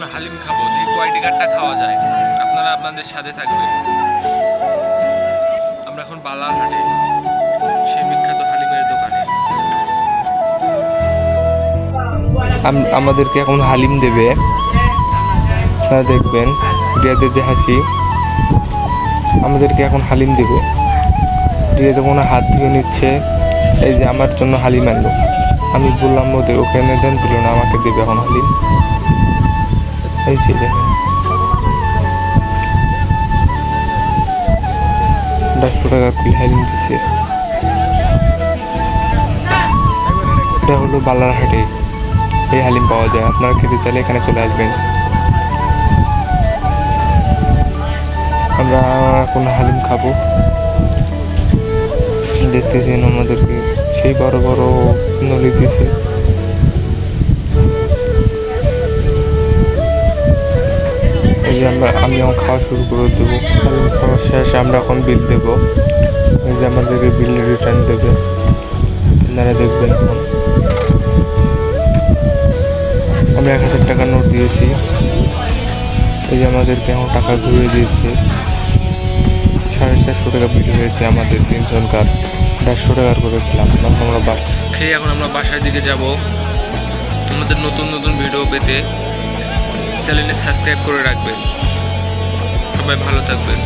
এখন হালিম খাবো, দেখি কয় টিকারটা খাওয়া যায়। আপনারা আপনাদের সাথে থাকবেন। আমরা এখন বালারহাটে, সেই বিখ্যাত হালিমের দোকানে। আমাদেরকে এখন হালিম দেবে, আপনারা দেখবেন রিয়াদের যে হাসি। আমাদেরকে এখন হালিম দেবে। রিয়া যখন হাত ধুয়ে নিচ্ছে, এই যে আমার জন্য হালিম আনলো। আমি বললাম ওদের ওখানে দেন, দিল না, আমাকে দেবে এখন হালিম। এই যে দেখেন 150 টাকা করে হালিম দিচ্ছে। এটা হলো বালারহাটে এই হালিম পাওয়া যায়। আপনারা খেতে চাইলে এখানে চলে আসবেন। আমরা এখন হালিম খাবো। দেখতেছেন আমাদেরকে সেই বড় বড় নলি দিয়েছে। এই যে আমি এখন খাওয়া শুরু করে দেবো। হালিম খাওয়া শেষে আমরা এখন বিল দেবো। এই যে আমাদেরকে বিল রিটার্ন দেবে, আপনারা দেখবেন। এখন আমরা 1000 টাকার নোট দিয়েছি। এই যে আমাদেরকে এখন টাকা ঘুরিয়ে দিয়েছে। 450 টাকা বিল হয়েছে আমাদের 3 জনকার। 150 টাকার করে খেলাম। আমরা খেয়ে এখন আমরা বাসার দিকে যাব। আমাদের নতুন নতুন ভিডিও পেতে চ্যানেলে সাবস্ক্রাইব করে রাখবেন। সবাই ভালো থাকবেন।